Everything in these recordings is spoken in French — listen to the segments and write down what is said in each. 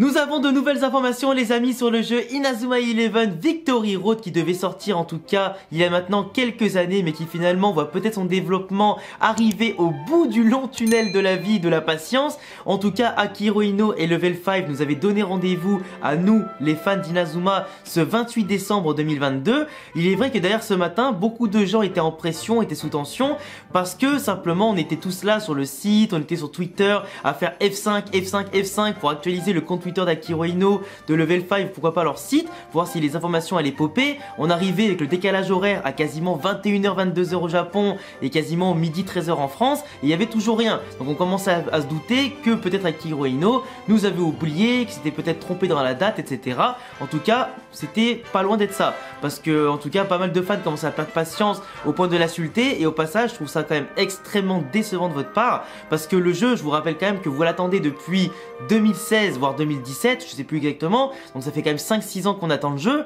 Nous avons de nouvelles informations les amis sur le jeu Inazuma Eleven Victory Road qui devait sortir en tout cas il y a maintenant quelques années mais qui finalement voit peut-être son développement arriver au bout du long tunnel de la vie de la patience. En tout cas Akihiro Ino et Level 5 nous avaient donné rendez-vous à nous les fans d'Inazuma ce 28 décembre 2022. Il est vrai que d'ailleurs ce matin beaucoup de gens étaient en pression, étaient sous tension parce que simplement on était tous là sur le site, on était sur Twitter à faire F5, F5, F5 pour actualiser le compte Twitter d'Akihiro Ino, de Level 5, pourquoi pas leur site, voir si les informations allaient popper. On arrivait avec le décalage horaire à quasiment 21h, 22h au Japon et quasiment midi 13h en France et il y avait toujours rien. Donc on commençait à se douter que peut-être Akihiro Ino nous avait oublié, qu'il s'était peut-être trompé dans la date, etc. En tout cas, c'était pas loin d'être ça. Parce que, en tout cas, pas mal de fans commençaient à perdre patience au point de l'insulter et au passage, je trouve ça quand même extrêmement décevant de votre part parce que le jeu, je vous rappelle quand même que vous l'attendez depuis 2016 voire 2017, je sais plus exactement, donc ça fait quand même 5-6 ans qu'on attend le jeu.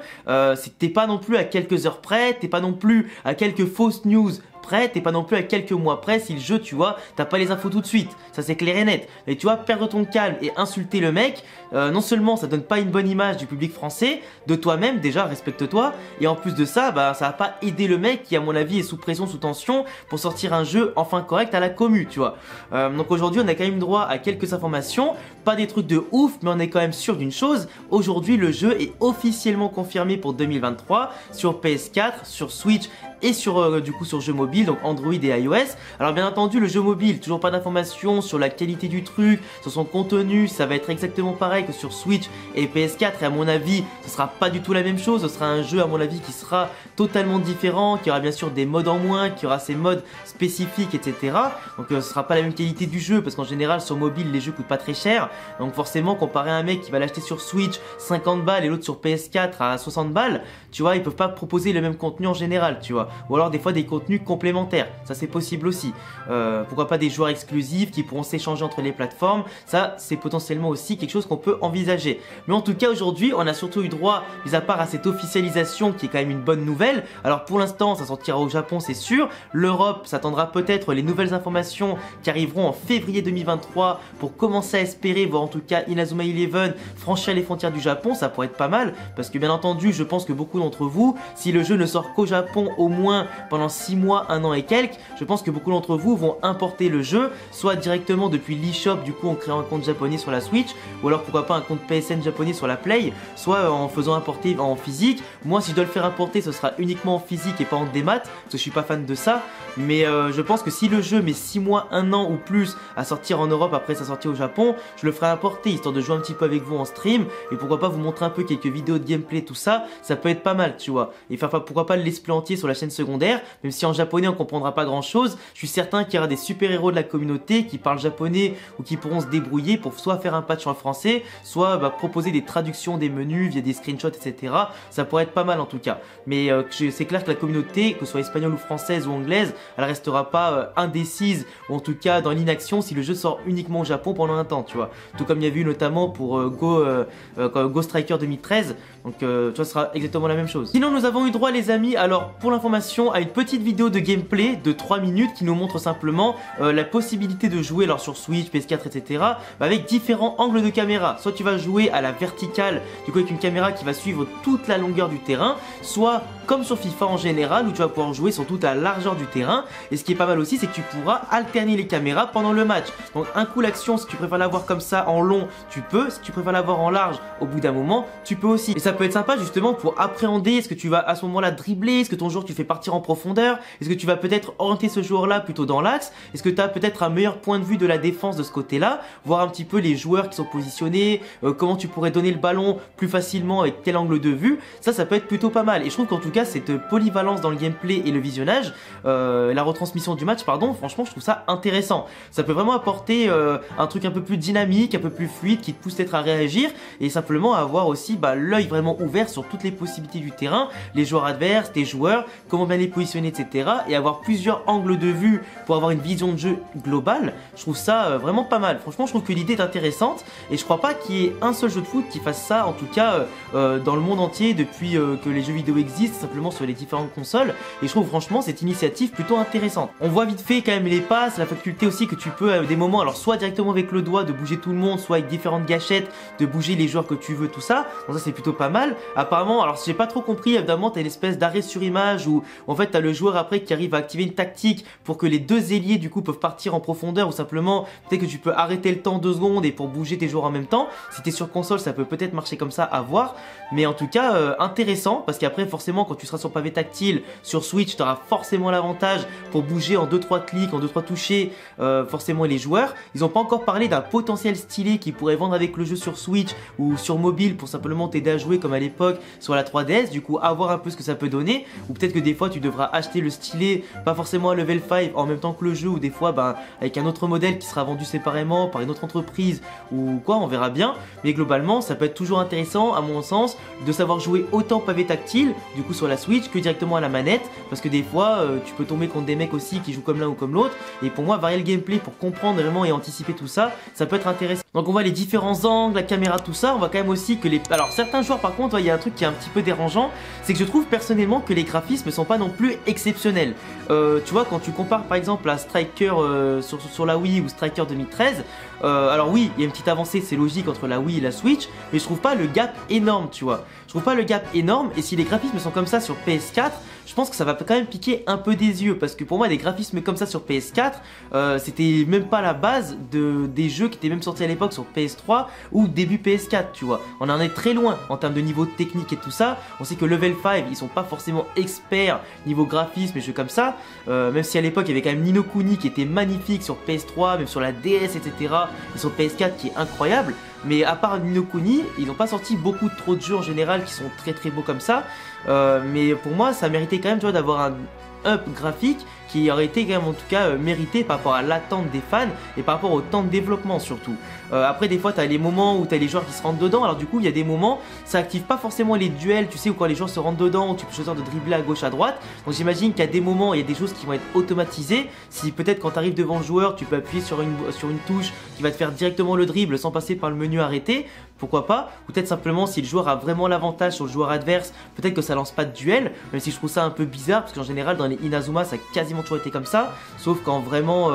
T'es pas non plus à quelques heures près, t'es pas non plus à quelques fausses news près, t'es pas non plus à quelques mois près si le jeu, tu vois, t'as pas les infos tout de suite, ça c'est clair et net. Et tu vois, perdre ton calme et insulter le mec, non seulement ça donne pas une bonne image du public français, de toi-même déjà, respecte-toi, et en plus de ça, bah ça va pas aider le mec qui à mon avis est sous pression, sous tension pour sortir un jeu enfin correct à la commu, tu vois. Donc aujourd'hui on a quand même droit à quelques informations, pas des trucs de ouf, mais on est quand même sûr d'une chose, aujourd'hui le jeu est officiellement confirmé pour 2023 sur PS4, sur Switch et sur du coup sur jeu mobile, donc Android et iOS. Alors bien entendu le jeu mobile, toujours pas d'informations sur la qualité du truc, sur son contenu, ça va être exactement pareil que sur Switch et PS4 et à mon avis ce sera pas du tout la même chose, ce sera un jeu à mon avis qui sera totalement différent, qui aura bien sûr des modes en moins, qui aura ses modes spécifiques, etc. Donc ce sera pas la même qualité du jeu parce qu'en général sur mobile les jeux coûtent pas très cher, donc forcément comparé à un mec qui va l'acheter sur Switch 50 balles et l'autre sur PS4 à 60 balles, tu vois, ils peuvent pas proposer le même contenu en général, tu vois, ou alors des fois des contenus complémentaires, ça c'est possible aussi. Pourquoi pas des joueurs exclusifs qui pourront s'échanger entre les plateformes, ça c'est potentiellement aussi quelque chose qu'on peut envisager. Mais en tout cas aujourd'hui on a surtout eu droit, mis à part à cette officialisation qui est quand même une bonne nouvelle. Alors pour l'instant ça sortira au Japon c'est sûr, l'Europe s'attendra peut-être les nouvelles informations qui arriveront en février 2023 pour commencer à espérer voir en tout cas Inazuma Eleven franchir les frontières du Japon, ça pourrait être pas mal parce que bien entendu je pense que beaucoup d'entre vous, si le jeu ne sort qu'au Japon au moins pendant 6 mois, 1 an et quelques, je pense que beaucoup d'entre vous vont importer le jeu, soit directement depuis l'eShop, du coup en créant un compte japonais sur la Switch, ou alors pourquoi pas un compte PSN japonais sur la Play, soit en faisant importer en physique. Moi si je dois le faire importer ce sera uniquement en physique et pas en démat, parce que je suis pas fan de ça, mais je pense que si le jeu met 6 mois, 1 an ou plus à sortir en Europe après sa sortie au Japon, je le ferai importer histoire de jouer un petit peu avec vous en stream, et pourquoi pas vous montrer un peu quelques vidéos de gameplay, tout ça, ça peut être pas mal tu vois, et faire pourquoi pas le let's play entier sur la chaîne secondaire, même si en japonais on comprendra pas grand chose, je suis certain qu'il y aura des super héros de la communauté qui parlent japonais ou qui pourront se débrouiller pour soit faire un patch en français, soit proposer des traductions des menus via des screenshots, etc. Ça pourrait être pas mal en tout cas, mais c'est clair que la communauté, que ce soit espagnole ou française ou anglaise, elle restera pas indécise ou en tout cas dans l'inaction si le jeu sort uniquement au Japon pendant un temps, tu vois, tout comme il y a eu notamment pour Go Striker 2013, donc tu vois, ce sera exactement la même chose. Sinon nous avons eu droit les amis, alors pour l'information, à une petite vidéo de gameplay de 3 minutes qui nous montre simplement la possibilité de jouer alors sur Switch, PS4, etc. avec différents angles de caméra. Soit tu vas jouer à la verticale, du coup avec une caméra qui va suivre toute la longueur du terrain, soit comme sur FIFA en général où tu vas pouvoir jouer sur toute la largeur du terrain. Et ce qui est pas mal aussi, c'est que tu pourras alterner les caméras pendant le match. Donc un coup l'action, si tu préfères la voir comme ça en long, tu peux. Si tu préfères la voir en large, au bout d'un moment, tu peux aussi. Et ça peut être sympa justement pour appréhender, est-ce que tu vas à ce moment-là dribbler, est-ce que ton joueur tu fais partir en profondeur, est-ce que tu vas peut-être orienter ce joueur-là plutôt dans l'axe, est-ce que tu as peut-être un meilleur point de vue de la défense de ce côté-là, voir un petit peu les joueurs qui sont positionnés, comment tu pourrais donner le ballon plus facilement avec quel angle de vue, ça peut être plutôt pas mal. Et je trouve qu'en tout cas cette polyvalence dans le gameplay et le visionnage, la retransmission du match pardon, franchement je trouve ça intéressant. Ça peut vraiment apporter un truc un peu plus dynamique, un peu plus fluide qui te pousse peut-être à réagir et simplement à avoir aussi l'œil vraiment ouvert sur toutes les possibilités du terrain, les joueurs adverses, tes joueurs, comment bien les positionner, etc. Et avoir plusieurs angles de vue pour avoir une vision de jeu globale. Je trouve ça vraiment pas mal. Franchement, je trouve que l'idée est intéressante et je crois pas qu'il y ait un seul jeu de foot qui fasse ça, en tout cas dans le monde entier depuis que les jeux vidéo existent, simplement sur les différentes consoles. Et je trouve franchement cette initiative plutôt intéressante. On voit vite fait quand même les passes, la faculté aussi que tu peux à des moments, alors soit directement avec le doigt de bouger tout le monde, soit avec différentes gâchettes de bouger les joueurs que tu veux, tout ça. Donc ça c'est plutôt pas mal. Apparemment, alors j'ai pas trop compris, évidemment t'as une espèce d'arrêt sur image où en fait t'as le joueur après qui arrive à activer une tactique pour que les deux ailiers du coup peuvent partir en profondeur, ou simplement peut-être que tu peux arrêter le temps 2 secondes et pour bouger tes joueurs en même temps. Si t'es sur console ça peut peut-être marcher comme ça, à voir. Mais en tout cas intéressant, parce qu'après forcément quand tu seras sur pavé tactile sur Switch, tu auras forcément l'avantage pour bouger en 2-3 clics, en 2-3 touchés forcément les joueurs. Ils n'ont pas encore parlé d'un potentiel stylé qu'ils pourraient vendre avec le jeu sur Switch ou sur mobile pour simplement t'aider à jouer comme à l'époque sur la 3DS. Du coup à voir un peu ce que ça peut donner, ou peut-être que des fois tu devras acheter le stylet pas forcément à level 5 en même temps que le jeu, ou des fois avec un autre modèle qui sera vendu séparément par une autre entreprise ou quoi, on verra bien. Mais globalement ça peut être toujours intéressant à mon sens de savoir jouer autant pavé tactile du coup sur la Switch que directement à la manette, parce que des fois tu peux tomber contre des mecs aussi qui jouent comme l'un ou comme l'autre, et pour moi varier le gameplay pour comprendre vraiment et anticiper tout ça, ça peut être intéressant. Donc on voit les différents angles, la caméra, tout ça. On voit quand même aussi que alors certains joueurs par contre, il y a un truc qui est un petit peu dérangeant, c'est que je trouve personnellement que les graphismes sont pas non plus exceptionnels. Tu vois, quand tu compares par exemple à Striker sur la Wii ou Striker 2013, alors oui, il y a une petite avancée, c'est logique, entre la Wii et la Switch, mais je trouve pas le gap énorme, tu vois. Je trouve pas le gap énorme, et si les graphismes sont comme ça sur PS4, je pense que ça va quand même piquer un peu des yeux, parce que pour moi des graphismes comme ça sur PS4, c'était même pas la base des jeux qui étaient même sortis à l'époque sur PS3 ou début PS4, tu vois. On en est très loin en termes de niveau technique et tout ça. On sait que Level 5, ils sont pas forcément experts niveau graphisme et jeux comme ça, même si à l'époque il y avait quand même Ni no Kuni qui était magnifique sur PS3, même sur la DS, etc. et sur PS4 qui est incroyable. Mais à part Ni no Kuni, ils n'ont pas sorti beaucoup trop de jeux en général qui sont très très beaux comme ça. Mais pour moi, ça méritait quand même, tu vois, d'avoir un up graphique qui aurait été quand même en tout cas mérité par rapport à l'attente des fans et par rapport au temps de développement surtout. Après des fois tu as les moments où tu as les joueurs qui se rentrent dedans, alors du coup il y a des moments ça active pas forcément les duels, tu sais, ou quand les joueurs se rentrent dedans, où tu peux choisir de dribbler à gauche à droite. Donc j'imagine qu'il y a des moments, il y a des choses qui vont être automatisées. Si peut-être quand tu arrives devant le joueur tu peux appuyer sur une touche qui va te faire directement le dribble sans passer par le menu arrêté, pourquoi pas. Ou peut-être simplement si le joueur a vraiment l'avantage sur le joueur adverse, peut-être que ça lance pas de duel, même si je trouve ça un peu bizarre parce qu'en général dans les Inazuma ça a quasiment toujours été comme ça, sauf quand vraiment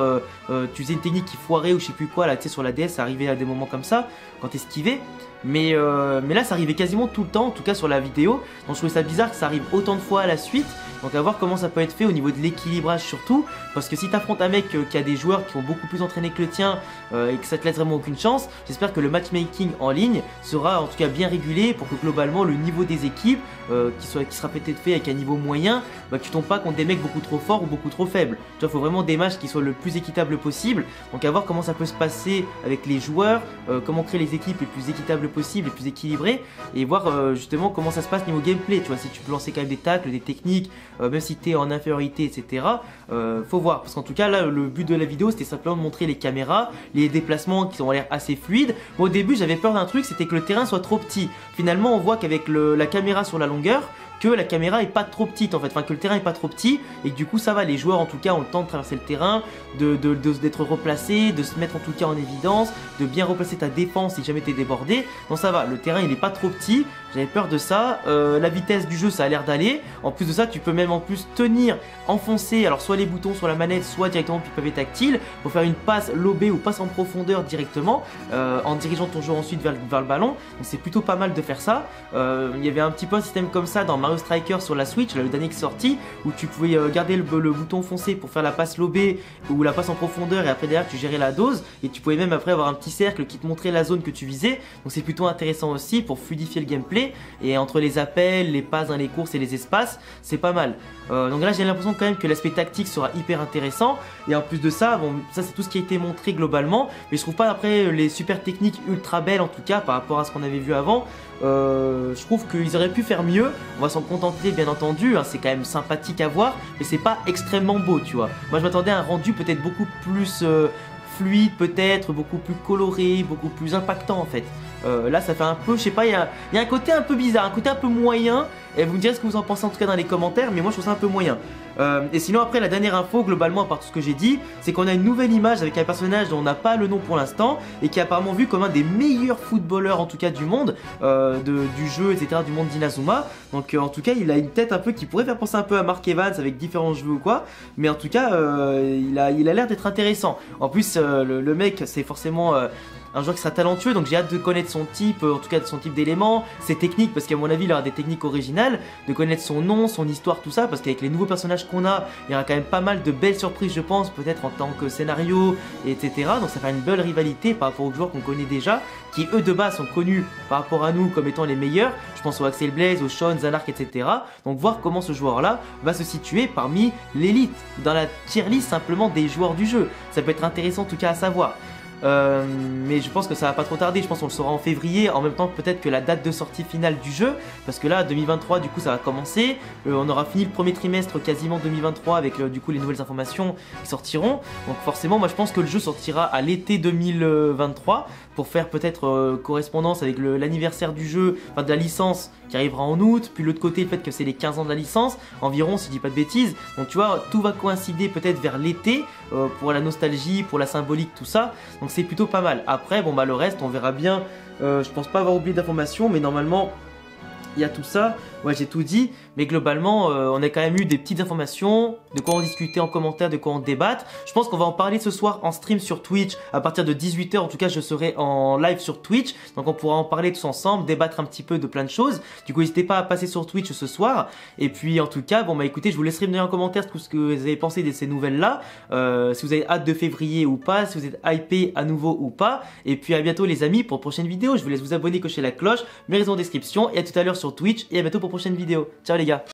tu faisais une technique qui foirait ou je sais plus quoi, là tu sais sur la DS ça arrivait à des moments comme ça quand t'esquivais. Mais là ça arrivait quasiment tout le temps, en tout cas sur la vidéo. Donc je trouvais ça bizarre que ça arrive autant de fois à la suite. Donc à voir comment ça peut être fait au niveau de l'équilibrage surtout. Parce que si t'affrontes un mec qui a des joueurs qui ont beaucoup plus entraîné que le tien et que ça te laisse vraiment aucune chance, j'espère que le matchmaking en ligne sera en tout cas bien régulé pour que globalement le niveau des équipes qui sera peut-être fait avec un niveau moyen, que tu tombes pas contre des mecs beaucoup trop forts ou beaucoup trop faibles. Tu vois, faut vraiment des matchs qui soient le plus équitables possible. Donc à voir comment ça peut se passer avec les joueurs, comment créer les équipes les plus équitables possibles, les plus équilibrées, et voir justement comment ça se passe niveau gameplay. Tu vois, si tu peux lancer quand même des tacles, des techniques, même si tu es en infériorité, etc. Faut voir, parce qu'en tout cas là le but de la vidéo c'était simplement de montrer les caméras, les déplacements qui ont l'air assez fluides. Bon, au début j'avais peur d'un truc, c'était que le terrain soit trop petit. Finalement on voit qu'avec la caméra sur la longueur, que la caméra est pas trop petite en fait, enfin que le terrain est pas trop petit et que du coup ça va, les joueurs en tout cas ont le temps de traverser le terrain, d'être replacés, de se mettre en tout cas en évidence, de bien replacer ta défense si jamais t'es débordé. Donc ça va, le terrain il est pas trop petit, j'avais peur de ça. La vitesse du jeu ça a l'air d'aller, en plus de ça tu peux même en plus tenir, enfoncer alors soit les boutons sur la manette, soit directement depuis pavé tactile pour faire une passe lobée ou passe en profondeur directement en dirigeant ton joueur ensuite vers le ballon. Donc c'est plutôt pas mal de faire ça. Il y avait un petit peu un système comme ça dans Mario Striker sur la Switch, là, le dernier qui est sorti, où tu pouvais garder le bouton foncé pour faire la passe lobée ou la passe en profondeur, et après derrière tu gérais la dose et tu pouvais même après avoir un petit cercle qui te montrait la zone que tu visais. Donc c'est plutôt intéressant aussi pour fluidifier le gameplay, et entre les appels, les passes dans les courses et les espaces, c'est pas mal. Donc là j'ai l'impression quand même que l'aspect tactique sera hyper intéressant, et en plus de ça, bon ça c'est tout ce qui a été montré globalement, mais je trouve pas après les super techniques ultra belles en tout cas par rapport à ce qu'on avait vu avant. Je trouve qu'ils auraient pu faire mieux. On va s'en contenter bien entendu, hein, c'est quand même sympathique à voir, mais c'est pas extrêmement beau, tu vois. Moi je m'attendais à un rendu peut-être beaucoup plus fluide, peut-être beaucoup plus coloré, beaucoup plus impactant en fait. Là ça fait un peu, je sais pas, il y a un côté un peu bizarre, un côté un peu moyen. Et vous me direz ce que vous en pensez en tout cas dans les commentaires, mais moi je trouve ça un peu moyen. Et sinon après la dernière info globalement à part tout ce que j'ai dit, c'est qu'on a une nouvelle image avec un personnage dont on n'a pas le nom pour l'instant et qui est apparemment vu comme un des meilleurs footballeurs en tout cas du monde, du jeu etc, du monde d'Inazuma. Donc en tout cas il a une tête un peu qui pourrait faire penser un peu à Mark Evans avec différents cheveux ou quoi, mais en tout cas il a l'air d'être intéressant. En plus le mec c'est forcément un joueur qui sera talentueux, donc j'ai hâte de connaître son type, en tout cas de son type d'éléments, ses techniques, parce qu'à mon avis il aura des techniques originales, de connaître son nom, son histoire, tout ça, parce qu'avec les nouveaux personnages qu'on a, il y aura quand même pas mal de belles surprises je pense, peut-être en tant que scénario, etc. Donc ça fait une belle rivalité par rapport aux joueurs qu'on connaît déjà, qui eux de base sont connus par rapport à nous comme étant les meilleurs, je pense au Axel Blaze, au Sean, Zanark, etc. Donc voir comment ce joueur là va se situer parmi l'élite, dans la tier list simplement des joueurs du jeu, ça peut être intéressant en tout cas à savoir. Mais je pense que ça va pas trop tarder, je pense qu'on le saura en février, en même temps peut-être que la date de sortie finale du jeu, parce que là 2023 du coup ça va commencer, on aura fini le premier trimestre quasiment 2023 avec du coup les nouvelles informations qui sortiront, donc forcément moi je pense que le jeu sortira à l'été 2023 pour faire peut-être correspondance avec l'anniversaire du jeu, enfin de la licence qui arrivera en août, puis l'autre côté le fait que c'est les 15 ans de la licence environ si je dis pas de bêtises, donc tu vois tout va coïncider peut-être vers l'été pour la nostalgie, pour la symbolique, tout ça, donc c'est plutôt pas mal. Après bon bah le reste on verra bien, je pense pas avoir oublié d'informations mais normalement il y a tout ça, ouais j'ai tout dit, mais globalement on a quand même eu des petites informations, de quoi on discutait en commentaire, de quoi on débatte. Je pense qu'on va en parler ce soir en stream sur Twitch, à partir de 18 h en tout cas je serai en live sur Twitch, donc on pourra en parler tous ensemble, débattre un petit peu de plein de choses. Du coup n'hésitez pas à passer sur Twitch ce soir, et puis en tout cas bon bah écoutez je vous laisserai me donner en commentaire tout ce que vous avez pensé de ces nouvelles là, si vous avez hâte de février ou pas, si vous êtes hypé à nouveau ou pas, et puis à bientôt les amis pour une prochaine vidéo. Je vous laisse vous abonner, cocher la cloche, mes réseaux en description, et à tout à l'heure sur Twitch, et à bientôt pour une prochaine vidéo. Ciao les gars.